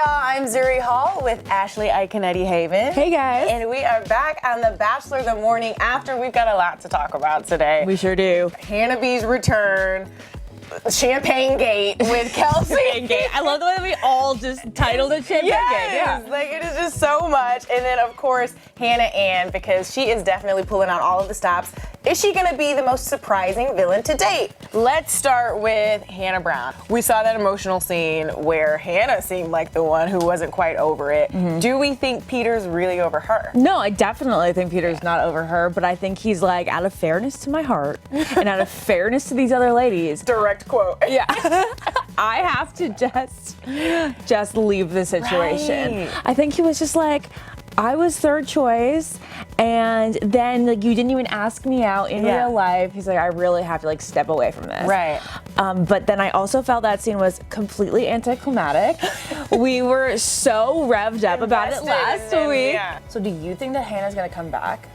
I'm Zuri Hall with Ashley Iaconetti Haibon. Hey guys. And we are back on the Bachelor The Morning After. We've got a lot to talk about today. We sure do. Hannah B's return, Champagne Gate with Kelsey. I love the way that we all just titled it Champagne Gate. Yeah. Like it is just so much. And then of course, Hannah Ann, because she is definitely pulling out all of the stops. Is she gonna be the most surprising villain to date? Let's start with Hannah Brown. We saw that emotional scene where Hannah seemed like the one who wasn't quite over it. Mm-hmm. Do we think Peter's really over her? No, I definitely think Peter's not over her, but I think he's like, out of fairness to my heart and out of fairness to these other ladies. Direct quote. Yeah. I have to just leave the situation. Right. I think he was just like, I was third choice, and then like you didn't even ask me out in real life. He's like, I really have to like step away from this. Right. But then I also felt that scene was completely anticlimactic. We were so revved up about it last week. Yeah. So do you think that Hannah's gonna come back?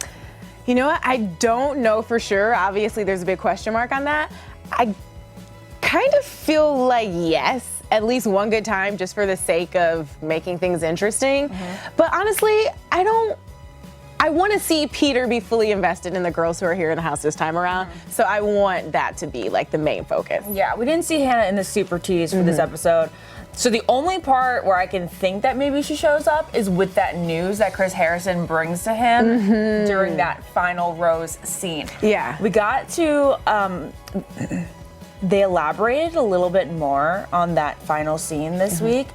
You know what? I don't know for sure. Obviously, there's a big question mark on that. I kind of feel like yes. At least one good time just for the sake of making things interesting. Mm-hmm. But honestly, I want to see Peter be fully invested in the girls who are here in the house this time around. Mm-hmm. So I want that to be like the main focus. Yeah, we didn't see Hannah in the super tease for this episode. So the only part where I can think that maybe she shows up is with that news that Chris Harrison brings to him during that final rose scene. Yeah. We got to, they elaborated a little bit more on that final scene this week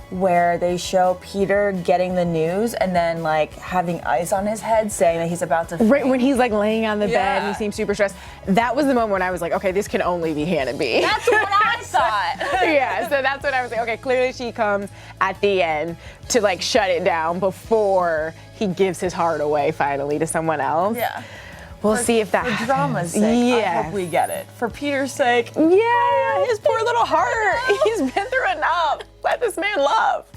where they show Peter getting the news and then like having ice on his head saying that he's about to faint. Right when he's like laying on the bed and he seems super stressed. That was the moment when I was like, okay, this can only be Hannah B. That's what I thought. Yeah, so that's what I was like, okay, clearly she comes at the end to like shut it down before he gives his heart away finally to someone else. Yeah. We'll see if that for drama's sake. Yeah. I hope we get it. For Peter's sake. Yeah, his poor little heart. He's been through enough. Let this man love.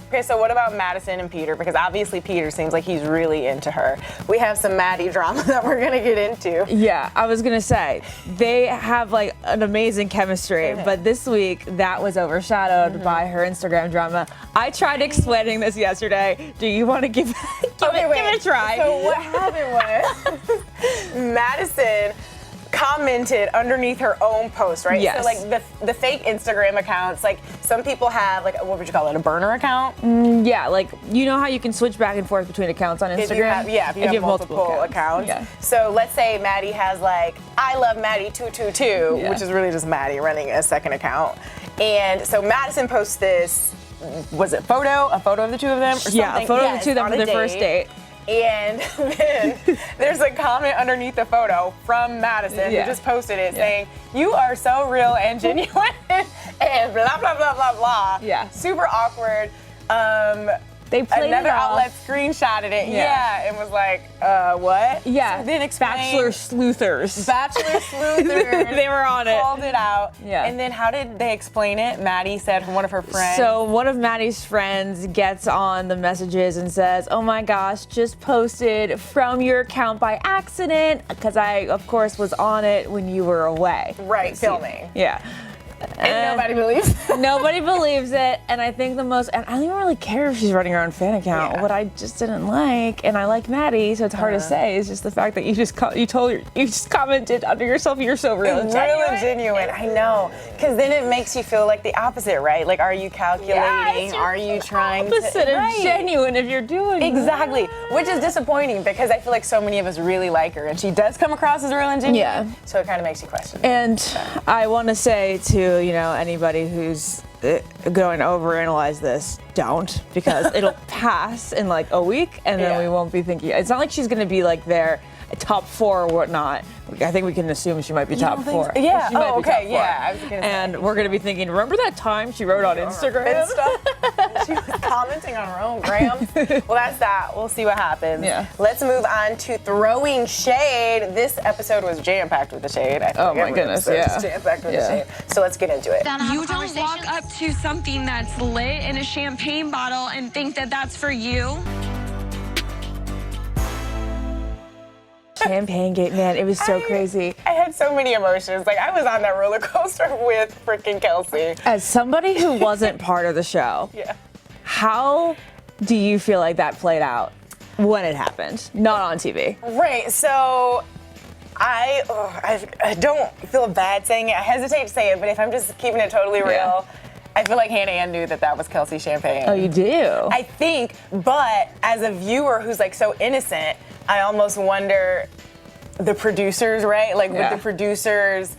Okay, so what about Madison and Peter? Because obviously Peter seems like he's really into her. We have some Maddie drama that we're gonna get into. Yeah, I was gonna say, they have like an amazing chemistry, but this week that was overshadowed by her Instagram drama. I tried explaining this yesterday. Do you want to give it a try? So what happened was Madison commented underneath her own post, right? Yes. So like the fake Instagram accounts, like some people have like, what would you call it, a burner account? Yeah, like you know how you can switch back and forth between accounts on Instagram? If you have multiple accounts. Yeah. So let's say Maddie has like, I love Maddie 222, which is really just Maddie running a second account. And so Madison posts this, was it a photo of the two of them or something? Yeah, a photo of the two of them for their first date. And then there's a comment underneath the photo from Madison who just posted it saying, you are so real and genuine and blah, blah, blah, blah, blah. Yeah. Super awkward. They played Another it off. outlet screenshotted it, and was like, what? Yeah, So then explain. Bachelor sleuthers. Bachelor sleuthers. They were on it. Called it out. Yeah. And then how did they explain it? Maddie said from one of her friends. So one of Maddie's friends gets on the messages and says, oh my gosh, just posted from your account by accident, because I, of course, was on it when you were away. Right, filming. Yeah. And nobody believes it. Nobody believes it, and I think and I don't even really care if she's running her own fan account. Yeah. What I just didn't like, and I like Maddie, so it's hard to say, is just the fact that you just commented under yourself, you're so real and genuine. I know, because then it makes you feel like the opposite, right? Like, are you calculating? Are you trying opposite to? of genuine if you're doing Exactly, that. which is disappointing because I feel like so many of us really like her, and she does come across as real and genuine. Yeah. So it kind of makes you question. And I want to say to anybody who's going to overanalyze this, don't, because it'll pass in like a week and then we won't be thinking. It's not like she's going to be like their top 4 or whatnot. I think we can assume she might be top 4. So? Yeah. She might be top 4. Yeah. I was gonna say. And we're going to be thinking, remember that time she wrote on Instagram? She was commenting on her own grams. Well, that's that. We'll see what happens. Yeah. Let's move on to throwing shade. This episode was jam-packed with the shade. Oh my goodness, yeah. Jam-packed with the shade. So let's get into it. You don't walk up to something that's lit in a champagne bottle and think that that's for you. Champagne Gate, man, it was so crazy. I had so many emotions. Like, I was on that roller coaster with freaking Kelsey. As somebody who wasn't part of the show, How do you feel like that played out when it happened? Not on TV. Right. So I don't feel bad saying it. I hesitate to say it, but if I'm just keeping it totally real, Yeah. I feel like Hannah Ann knew that was Kelsey Champagne. Oh, you do? I think, but as a viewer who's like so innocent, I almost wonder the producers, right? Like, would the producers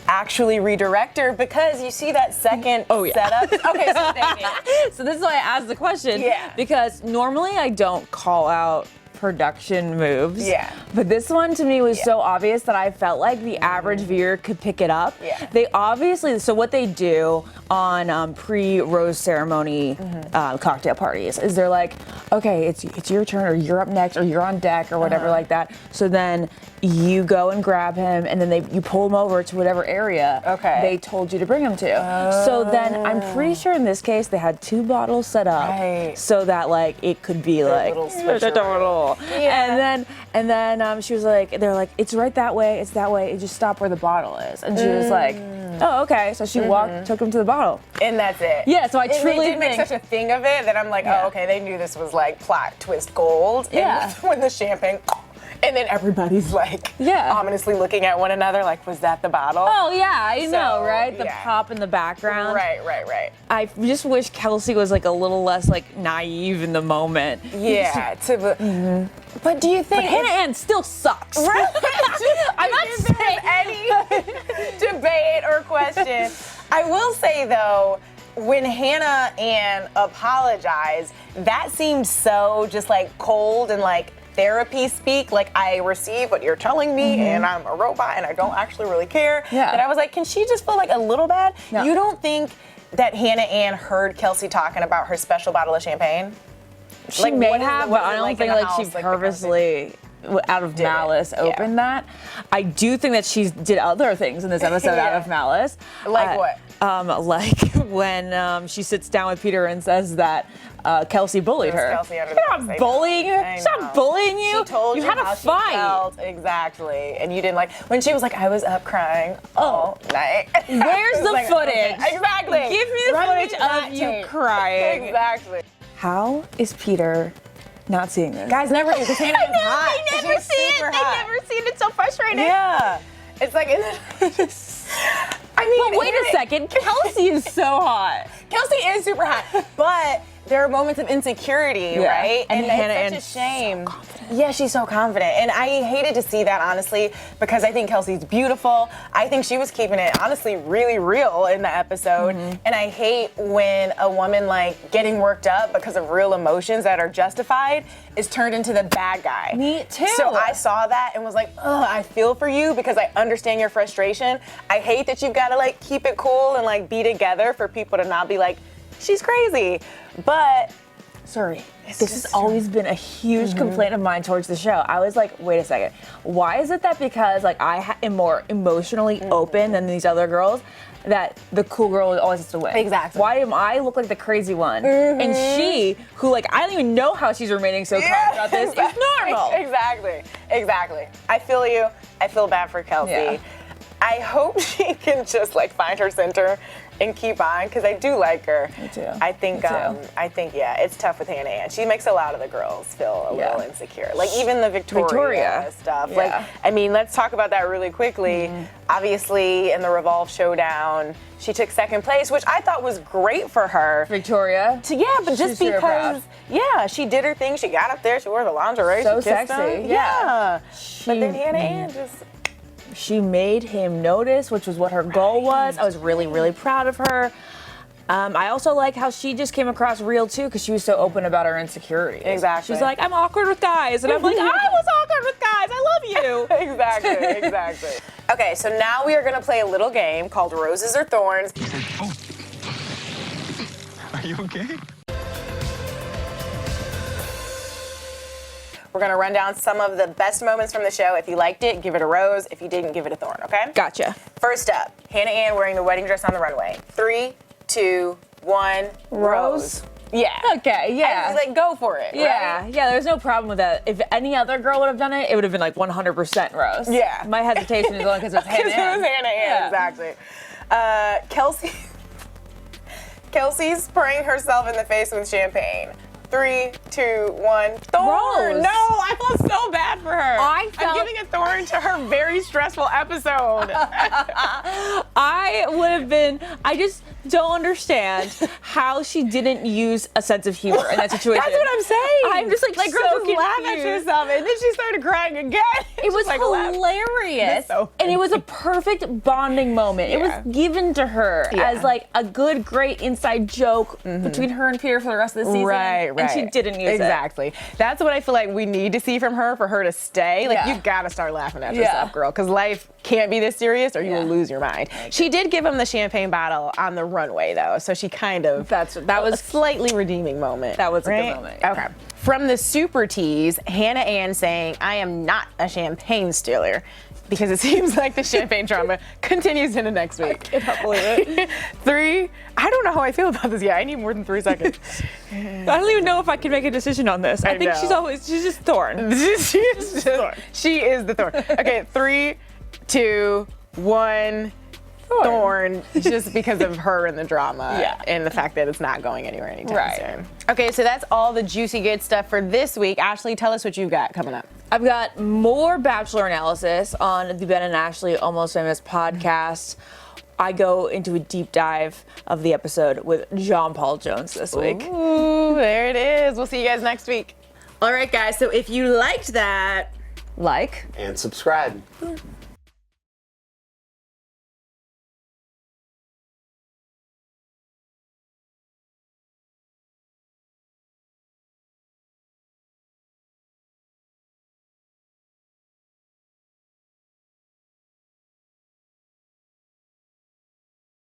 actually redirect her? Because you see that second setup. Okay, so thank you. So this is why I asked the question. Yeah. Because normally I don't call out production moves. Yeah. But this one to me was so obvious that I felt like the average viewer could pick it up. Yeah. They obviously, so what they do on pre-rose ceremony cocktail parties is they're like, okay, it's your turn, or you're up next, or you're on deck, or whatever like that. So then you go and grab him, and then you pull him over to whatever area they told you to bring him to. So then I'm pretty sure in this case they had 2 bottles set up so that like it could be like little and then she was like, they're like, it's right that way, it's that way, just stop where the bottle is. And she was like, oh, okay. So she walked, took him to the bottle. And that's it. Yeah, so I truly did make such a thing of it that I'm like, oh, okay, they knew this was like plot twist gold. And when the champagne, and then everybody's like ominously looking at one another like, was that the bottle? Oh yeah, I know, right? The pop in the background. Right. I just wish Kelsey was like a little less like naive in the moment. Yeah. But do you think Hannah Ann still sucks? Right? I'm not saying any debate or question. I will say though, when Hannah Ann apologized, that seemed so just like cold and like therapy speak, like I receive what you're telling me and I'm a robot and I don't actually really care. Yeah. That I was like, can she just feel like a little bad? No. You don't think that Hannah Ann heard Kelsey talking about her special bottle of champagne? She Like, may what is have, the- what but is I it don't like in think the like she house, like, purposely, out of Did it. malice, opened that. I do think that she did other things in this episode out of malice. Like what? Like when she sits down with Peter and says that Kelsey bullied her. Kelsey under She's the not bus. bullying her. I She's not know. bullying you. She told you had how a she fight. felt. Exactly. And you didn't like, when she was like, I was up crying all night. Where's I was the like, footage? okay, exactly. Give me the Run footage that of you tape. crying. Exactly. How is Peter not seeing this? Guys never do, because Hannah is hot. They never She's see it. super They hot. never see it. It's so frustrating. Yeah. It's like, I mean, But wait a second. Kelsey is so hot. Kelsey is super hot, but there are moments of insecurity, right? And Hannah it's Ann's such a shame. so confident. Yeah, she's so confident. And I hated to see that, honestly, because I think Kelsey's beautiful. I think she was keeping it, honestly, really real in the episode. And I hate when a woman, like, getting worked up because of real emotions that are justified is turned into the bad guy. Me too. So I saw that and was like, ugh, I feel for you because I understand your frustration. I hate that you've got to, like, keep it cool and, like, be together for people to not be like, she's crazy. But Zuri, this has always been a huge complaint of mine towards the show. I was like, wait a second. Why is it that because like I am more emotionally open than these other girls, that the cool girl always has to win? Exactly. Why am I look like the crazy one? And she, who like I don't even know how she's remaining so calm about this, is normal. Exactly. I feel you. I feel bad for Kelsey. Yeah. I hope she can just like find her center and keep on, because I do like her. Me too. I think Me too. it's tough with Hannah Ann. She makes a lot of the girls feel a little insecure. Like even the Victoria stuff. Yeah. Like, I mean, let's talk about that really quickly. Obviously, in the Revolve Showdown, she took second place, which I thought was great for her. Victoria. But just She's super proud. because, she did her thing. She got up there. She wore the lingerie. So she kissed sexy. him. Yeah. But then Hannah Ann just. She made him notice, which was what her goal was. I was really, really proud of her. I also like how she just came across real too, because she was so open about her insecurities. Exactly. She's like, I'm awkward with guys, and I'm like, I was awkward with guys. I love you. Exactly. Okay, so now we are going to play a little game called Roses or Thorns. Oh. Are you okay? We're going to run down some of the best moments from the show. If you liked it, give it a rose. If you didn't, give it a thorn, okay? Gotcha. First up, Hannah Ann wearing the wedding dress on the runway. 3, 2, 1, rose. Yeah. Okay, yeah. I was like, go for it. Yeah, right? yeah, there's no problem with that. If any other girl would have done it, it would have been like 100% rose. Yeah. My hesitation is only because it's Hannah Because it was Ann. Hannah Ann, Yeah. exactly. Kelsey's spraying herself in the face with champagne. 3, 2, 1. Thorn. Rose. No, I feel so bad for her. I I'm giving a thorn to her very stressful episode. I would have been. I just don't understand how she didn't use a sense of humor in that situation. That's what I'm saying. I'm just like girl, so just laugh at confused. yourself, and then she started crying again. It was Just, like, hilarious, so and it was a perfect bonding moment. It Yeah. was given to her Yeah. as like a good, great inside joke between her and Peter for the rest of the season. Right. And she didn't use it. Exactly. That's what I feel like we need to see from her for her to stay. Like, Yeah. you gotta start laughing at Yeah. yourself, girl, because life can't be this serious or you Yeah. will lose your mind. She did give him the champagne bottle on the runway, though, so she kind of, that was a slightly redeeming moment. That was a good right? moment, yeah. Okay. From the Super Teas, Hannah Ann saying, I am not a champagne stealer. Because it seems like the champagne drama continues into next week. I cannot believe it. 3, I don't know how I feel about this yet. I need more than 3 seconds. I don't even know if I can make a decision on this. I think know. she's just Thorn. She is the thorn. Okay, 3, 2, 1. Thorn, just because of her and the drama Yeah. and the fact that it's not going anywhere anytime Right. soon. Okay, so that's all the juicy good stuff for this week. Ashley, tell us what you've got coming up. I've got more Bachelor analysis on the Ben and Ashley Almost Famous podcast. I go into a deep dive of the episode with John Paul Jones this week. Ooh, there it is. We'll see you guys next week. All right, guys, so if you liked that, Like And subscribe.